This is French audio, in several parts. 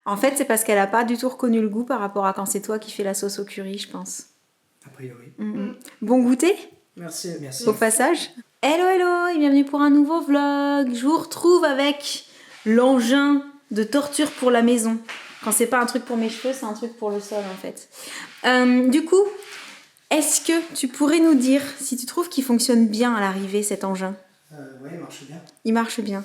En fait, c'est parce qu'elle a pas du tout reconnu le goût par rapport à quand c'est toi qui fais la sauce au curry, je pense. A priori. Bon goûter Merci, merci. au passage. Hello, hello et bienvenue pour un nouveau vlog. Je vous retrouve avec l'engin de torture pour la maison. Quand c'est pas un truc pour mes cheveux, c'est un truc pour le sol en fait. Du coup, est-ce que tu pourrais nous dire si tu trouves qu'il fonctionne bien à l'arrivée cet engin? Oui, il marche bien. Il marche bien.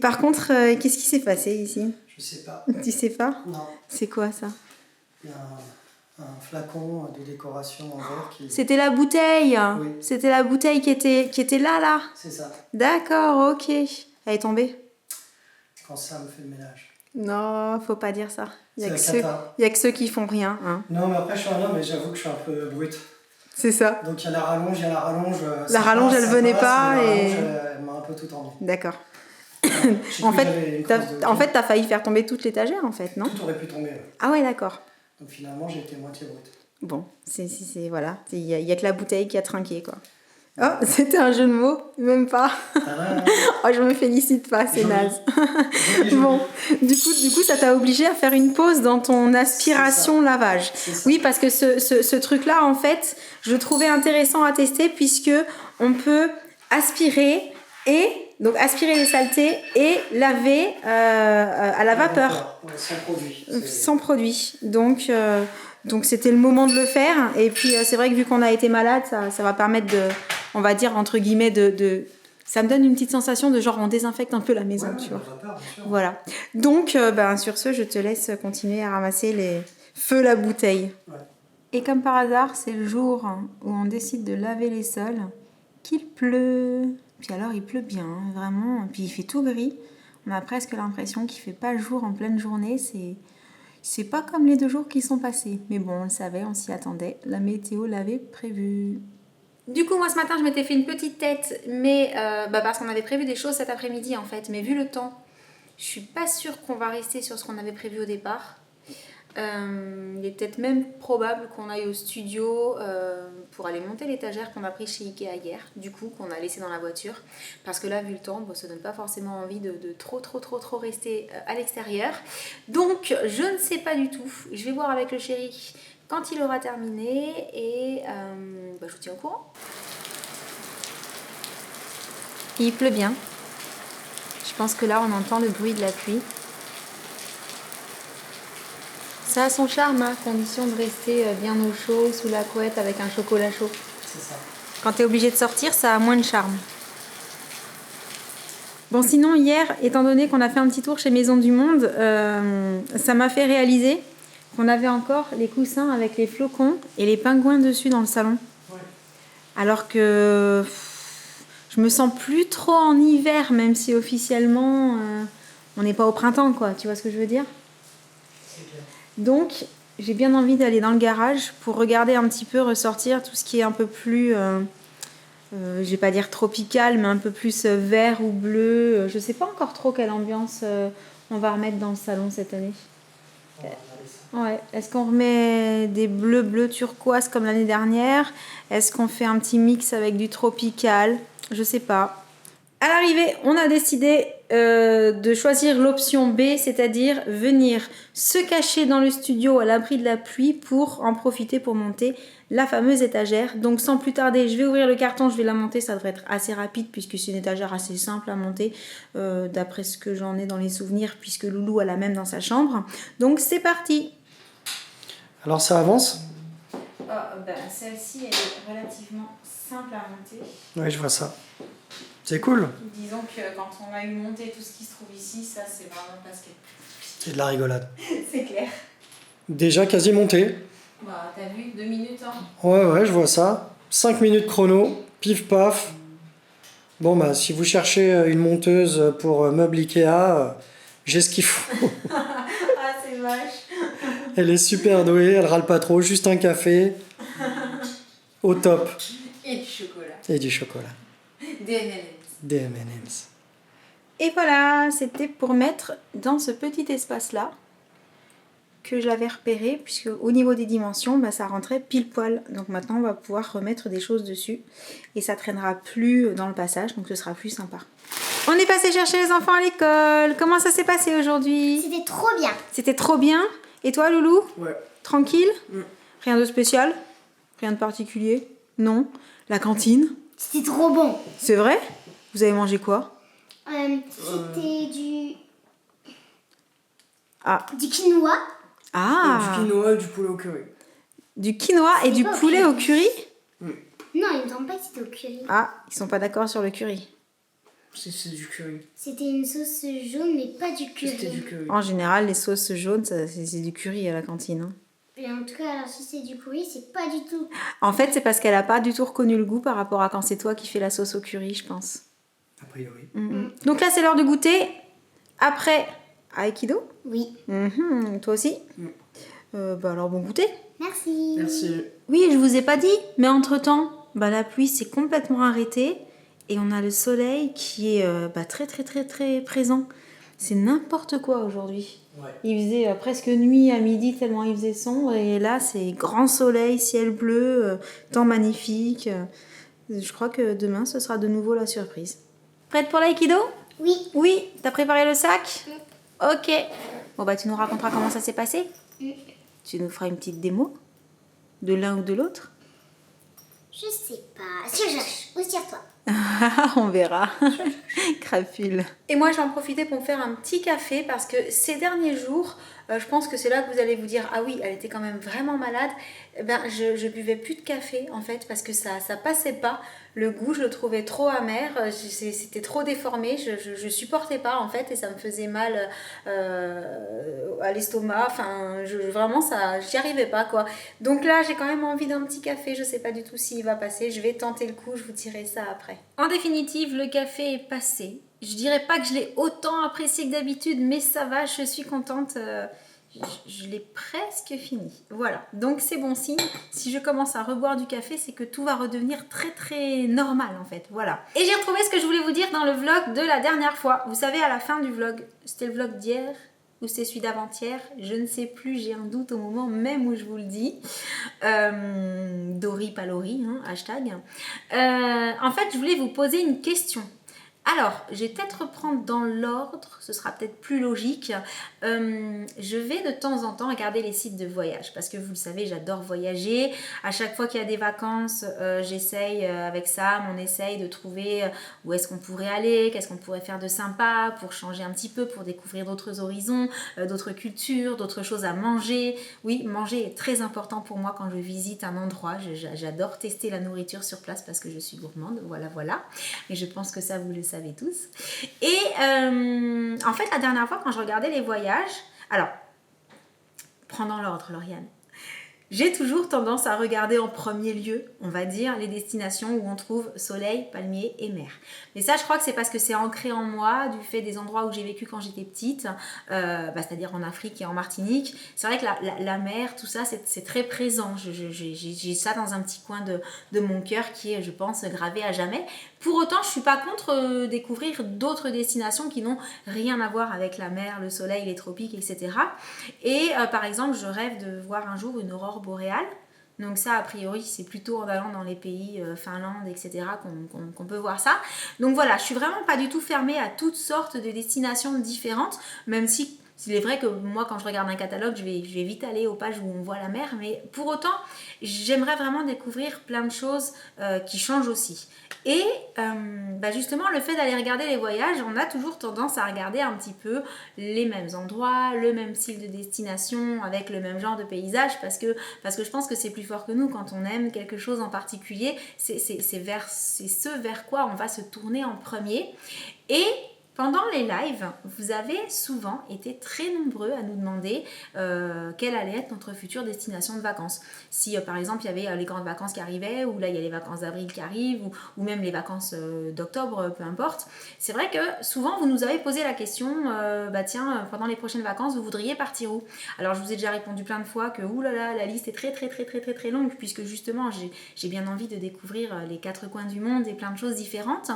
Par contre, qu'est-ce qui s'est passé ici? Je sais pas. Tu sais pas? Non. C'est quoi ça? Il y a un flacon de décoration en verre qui... C'était la bouteille. Oui. C'était la bouteille qui était là. C'est ça. D'accord, ok. Elle est tombée? Quand ça me fait le ménage. Non, faut pas dire ça. Il y C'est a que ceux qui font rien. Hein. Non, mais après, je suis un homme et j'avoue que je suis un peu brut. C'est ça. Donc il y a la rallonge, La rallonge, elle venait pas mais la et... rallonge, elle m'a un peu tout emmené. D'accord. En En fait, t'as failli faire tomber toute l'étagère, en fait, non? Tout aurait pu tomber. Ouais. Ah ouais, d'accord. Donc finalement, j'ai été moitié brut. Bon, voilà. Il y a que la bouteille qui a trinqué, quoi. Oh, c'était un jeu de mots? Même pas. Oh, je me félicite pas, c'est naze. Bon, du coup, ça t'a obligé à faire une pause dans ton aspiration lavage. Oui, parce que ce truc-là, en fait, je le trouvais intéressant à tester puisque on peut aspirer donc aspirer les saletés et laver à la vapeur. Ouais, sans produit. Sans produit. Donc c'était le moment de le faire. Et puis c'est vrai que vu qu'on a été malade, ça va permettre de, on va dire entre guillemets, ça me donne une petite sensation de genre on désinfecte un peu la maison, tu vois. Vapeur, bien sûr. Voilà. Donc sur ce, je te laisse continuer à ramasser les feux la bouteille. Ouais. Et comme par hasard, c'est le jour où on décide de laver les sols qu'il pleut. Puis alors il pleut bien, hein, vraiment. Puis il fait tout gris. On a presque l'impression qu'il fait pas jour en pleine journée. C'est pas comme les 2 jours qui sont passés. Mais bon, on le savait, on s'y attendait. La météo l'avait prévu. Du coup, moi ce matin, je m'étais fait une petite tête, mais parce qu'on avait prévu des choses cet après-midi en fait. Mais vu le temps, je suis pas sûre qu'on va rester sur ce qu'on avait prévu au départ. Il est peut-être même probable qu'on aille au studio pour aller monter l'étagère qu'on a pris chez Ikea hier, du coup qu'on a laissé dans la voiture, parce que là vu le temps, ça donne pas forcément envie de trop rester à l'extérieur. Donc je ne sais pas du tout, je vais voir avec le chéri quand il aura terminé et je vous tiens au courant. Il pleut bien, je pense que là on entend le bruit de la pluie. Ça a son charme, à condition de rester bien au chaud, sous la couette, avec un chocolat chaud. C'est ça. Quand t'es obligé de sortir, ça a moins de charme. Bon, sinon, hier, étant donné qu'on a fait un petit tour chez Maison du Monde, ça m'a fait réaliser qu'on avait encore les coussins avec les flocons et les pingouins dessus dans le salon. Ouais. Alors que je me sens plus trop en hiver, même si officiellement, on n'est pas au printemps, quoi. Tu vois ce que je veux dire ? C'est clair. Donc, j'ai bien envie d'aller dans le garage pour regarder un petit peu, ressortir tout ce qui est un peu plus, je vais pas dire tropical, mais un peu plus vert ou bleu. Je sais pas encore trop quelle ambiance on va remettre dans le salon cette année. On va regarder ça. Ouais. Est-ce qu'on remet des bleus turquoise comme l'année dernière? Est-ce qu'on fait un petit mix avec du tropical? Je sais pas. À l'arrivée, on a décidé de choisir l'option B, c'est-à-dire venir se cacher dans le studio à l'abri de la pluie pour en profiter pour monter la fameuse étagère. Donc sans plus tarder, je vais ouvrir le carton, je vais la monter, ça devrait être assez rapide puisque c'est une étagère assez simple à monter d'après ce que j'en ai dans les souvenirs puisque Loulou a la même dans sa chambre. Donc c'est parti. Alors ça avance? Celle-ci elle est relativement simple à monter. Oui, je vois ça. C'est cool. Disons que quand on a eu monté tout ce qui se trouve ici, ça c'est vraiment parce que... C'est de la rigolade. C'est clair. Déjà quasi monté. Bah t'as vu, 2 minutes hein. Ouais, je vois ça. 5 minutes chrono, pif paf. Bon bah si vous cherchez une monteuse pour meubles Ikea, j'ai ce qu'il faut. Ah c'est vache. Elle est super douée, elle râle pas trop, juste un café. Au top. Et du chocolat. Et du chocolat. Des M&M's. Des M&M's. Et voilà, c'était pour mettre dans ce petit espace-là que je l'avais repéré, puisque au niveau des dimensions, bah, ça rentrait pile poil. Donc maintenant, on va pouvoir remettre des choses dessus et ça traînera plus dans le passage, donc ce sera plus sympa. On est passé chercher les enfants à l'école. Comment ça s'est passé aujourd'hui? C'était trop bien. C'était trop bien. Et toi, Loulou? Ouais. Tranquille? Rien de spécial? Rien de particulier? Non. La cantine? C'était trop bon. C'est vrai? Vous avez mangé quoi? C'était Ah. du quinoa. Ah! Du quinoa et du poulet au curry. Du quinoa et du pas au poulet au curry. curry? Non, il me semble pas que c'était au curry. Ah, ils sont pas d'accord sur le curry. C'est du curry. C'était une sauce jaune, mais pas du curry. C'était du curry. En général, les sauces jaunes, c'est du curry à la cantine. Hein. Et en tout cas, alors si c'est du curry, c'est pas du tout. En fait, c'est parce qu'elle a pas du tout reconnu le goût par rapport à quand c'est toi qui fais la sauce au curry, je pense. A priori. Donc là, c'est l'heure de goûter. Après, Aikido. Oui. Toi aussi. Bah alors, bon goûter. Merci. Merci. Oui, je vous ai pas dit, mais entre-temps, bah, la pluie s'est complètement arrêtée et on a le soleil qui est très très très très présent. C'est n'importe quoi aujourd'hui. Ouais. Il faisait presque nuit à midi tellement il faisait sombre et là c'est grand soleil, ciel bleu, temps magnifique. Je crois que demain ce sera de nouveau la surprise. Prête pour l'aïkido? Oui. Oui, t'as préparé le sac? Ok. Bon bah tu nous raconteras comment ça s'est passé? Tu nous feras une petite démo de l'un ou de l'autre? Je sais pas. Si je lâche, ou tire-toi. On verra. Crapule. Et moi, j'en profitais pour me faire un petit café parce que ces derniers jours, je pense que c'est là que vous allez vous dire ah oui, elle était quand même vraiment malade. Je buvais plus de café en fait parce que ça passait pas. Le goût, je le trouvais trop amer. C'était trop déformé. Je supportais pas en fait et ça me faisait mal à l'estomac. Enfin, vraiment, j'y arrivais pas quoi. Donc là, j'ai quand même envie d'un petit café. Je sais pas du tout s'il va passer. Je vais tenter le coup. Je vous dirai ça après. En définitive, le café est passé. Je dirais pas que je l'ai autant apprécié que d'habitude, mais ça va, je suis contente. Je l'ai presque fini. Voilà, donc c'est bon signe. Si je commence à reboire du café, c'est que tout va redevenir très très normal en fait. Voilà. Et j'ai retrouvé ce que je voulais vous dire dans le vlog de la dernière fois. Vous savez, à la fin du vlog, c'était le vlog d'hier ou c'est celui d'avant-hier, je ne sais plus, j'ai un doute au moment même où je vous le dis. Dori Palori, hein, hashtag. En fait, je voulais vous poser une question. Alors, je vais peut-être reprendre dans l'ordre, ce sera peut-être plus logique. Je vais de temps en temps regarder les sites de voyage parce que vous le savez, j'adore voyager. À chaque fois qu'il y a des vacances, j'essaye avec Sam, on essaye de trouver où est-ce qu'on pourrait aller, qu'est-ce qu'on pourrait faire de sympa pour changer un petit peu, pour découvrir d'autres horizons, d'autres cultures, d'autres choses à manger. Oui, manger est très important pour moi quand je visite un endroit. J'adore tester la nourriture sur place parce que je suis gourmande, voilà. Et je pense que ça, vous le savez tous. Et en fait, la dernière fois, quand je regardais les voyages, alors, prends dans l'ordre, Lauriane. J'ai toujours tendance à regarder en premier lieu, on va dire, les destinations où on trouve soleil, palmiers et mer. Mais ça, je crois que c'est parce que c'est ancré en moi du fait des endroits où j'ai vécu quand j'étais petite, c'est-à-dire en Afrique et en Martinique. C'est vrai que la mer, tout ça, c'est très présent. J'ai ça dans un petit coin de mon cœur qui est, je pense, gravé à jamais. Pour autant, je ne suis pas contre découvrir d'autres destinations qui n'ont rien à voir avec la mer, le soleil, les tropiques, etc. Et par exemple, je rêve de voir un jour une aurore boréale. Donc ça, a priori, c'est plutôt en allant dans les pays Finlande, etc. qu'on peut voir ça. Donc voilà, je suis vraiment pas du tout fermée à toutes sortes de destinations différentes, même si il est vrai que moi, quand je regarde un catalogue, je vais vite aller aux pages où on voit la mer, mais pour autant, j'aimerais vraiment découvrir plein de choses qui changent aussi. Et justement, le fait d'aller regarder les voyages, on a toujours tendance à regarder un petit peu les mêmes endroits, le même style de destination, avec le même genre de paysage, parce que je pense que c'est plus fort que nous. Quand on aime quelque chose en particulier, c'est ce vers quoi on va se tourner en premier. Et pendant les lives, vous avez souvent été très nombreux à nous demander quelle allait être notre future destination de vacances. Si par exemple il y avait les grandes vacances qui arrivaient, ou là il y a les vacances d'avril qui arrivent, ou même les vacances d'octobre, peu importe. C'est vrai que souvent vous nous avez posé la question, pendant les prochaines vacances, vous voudriez partir où? Alors je vous ai déjà répondu plein de fois que oulala, la liste est très très très très très très longue, puisque justement j'ai bien envie de découvrir les quatre coins du monde et plein de choses différentes.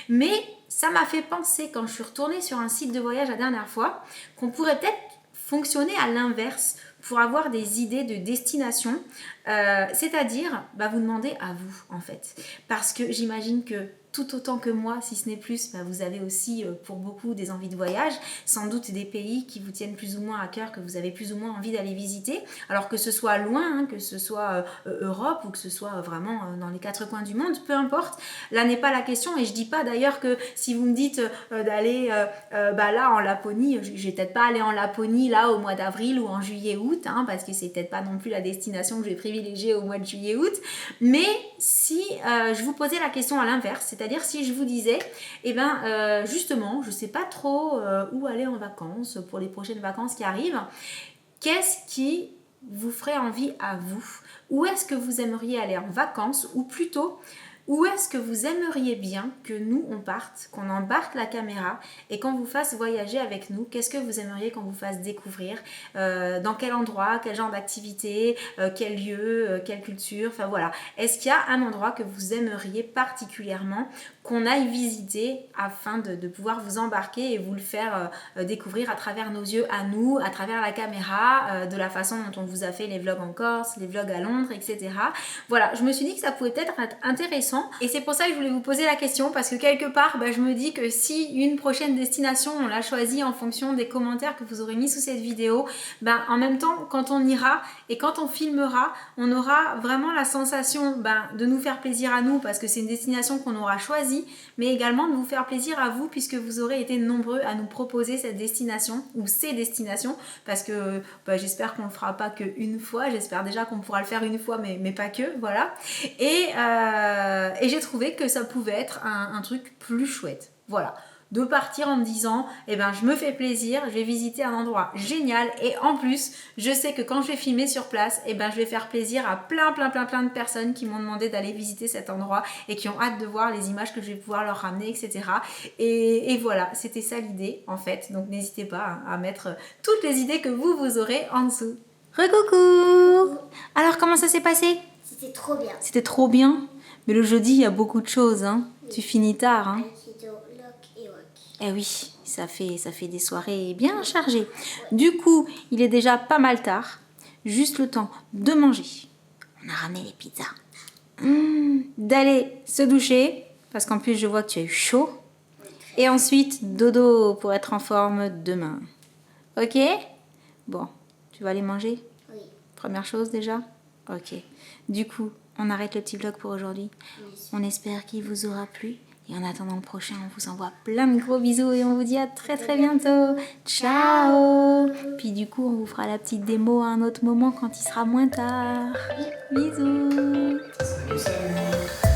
Mais ça m'a fait penser, quand je suis retournée sur un site de voyage la dernière fois, qu'on pourrait peut-être fonctionner à l'inverse pour avoir des idées de destination, c'est-à-dire vous demandez à vous en fait. Parce que j'imagine que tout autant que moi, si ce n'est plus, vous avez aussi pour beaucoup des envies de voyage, sans doute des pays qui vous tiennent plus ou moins à cœur, que vous avez plus ou moins envie d'aller visiter, alors que ce soit loin, que ce soit Europe ou que ce soit vraiment dans les quatre coins du monde, peu importe, là n'est pas la question. Et je dis pas d'ailleurs que si vous me dites d'aller là en Laponie, je vais peut-être pas aller en Laponie là au mois d'avril ou en juillet-août, parce que c'est peut-être pas non plus la destination que je vais privilégier au mois de juillet-août, mais si je vous posais la question à l'inverse, c'est-à-dire si je vous disais, justement, je ne sais pas trop où aller en vacances pour les prochaines vacances qui arrivent, qu'est-ce qui vous ferait envie à vous? Où est-ce que vous aimeriez aller en vacances? Ou plutôt, où est-ce que vous aimeriez bien que nous on parte, qu'on embarque la caméra et qu'on vous fasse voyager avec nous? Qu'est-ce que vous aimeriez qu'on vous fasse découvrir? Dans quel endroit, quel genre d'activité, quel lieu, quelle culture? Enfin voilà. Est-ce qu'il y a un endroit que vous aimeriez particulièrement qu'on aille visiter afin de pouvoir vous embarquer et vous le faire découvrir à travers nos yeux à nous, à travers la caméra, de la façon dont on vous a fait les vlogs en Corse, les vlogs à Londres, etc. Voilà, je me suis dit que ça pouvait peut-être être intéressant et c'est pour ça que je voulais vous poser la question, parce que quelque part, je me dis que si une prochaine destination, on l'a choisie en fonction des commentaires que vous aurez mis sous cette vidéo, en même temps, quand on ira et quand on filmera, on aura vraiment la sensation de nous faire plaisir à nous, parce que c'est une destination qu'on aura choisie, mais également de vous faire plaisir à vous, puisque vous aurez été nombreux à nous proposer cette destination ou ces destinations, parce que j'espère qu'on ne le fera pas qu'une fois, j'espère déjà qu'on pourra le faire une fois, mais pas que, voilà. Et j'ai trouvé que ça pouvait être un truc plus chouette, voilà. De partir en me disant, je me fais plaisir, je vais visiter un endroit génial et en plus, je sais que quand je vais filmer sur place, je vais faire plaisir à plein de personnes qui m'ont demandé d'aller visiter cet endroit et qui ont hâte de voir les images que je vais pouvoir leur ramener, etc. Et voilà, c'était ça l'idée en fait. Donc n'hésitez pas à mettre toutes les idées que vous aurez en dessous. Recoucou! Alors comment ça s'est passé? C'était trop bien. C'était trop bien. Mais le jeudi, il y a beaucoup de choses. Oui. Tu finis tard. Aikido, lock et wok. Eh oui, ça fait des soirées bien chargées. Du coup, il est déjà pas mal tard. Juste le temps de manger. On a ramené les pizzas. D'aller se doucher. Parce qu'en plus, je vois que tu as eu chaud. Et ensuite, dodo pour être en forme demain. Ok? Bon, tu vas aller manger? Oui. Première chose déjà? Ok. Du coup, on arrête le petit vlog pour aujourd'hui. On espère qu'il vous aura plu. Et en attendant le prochain, on vous envoie plein de gros bisous et on vous dit à très bientôt. Ciao! Puis du coup, on vous fera la petite démo à un autre moment quand il sera moins tard. Bisous! Salut.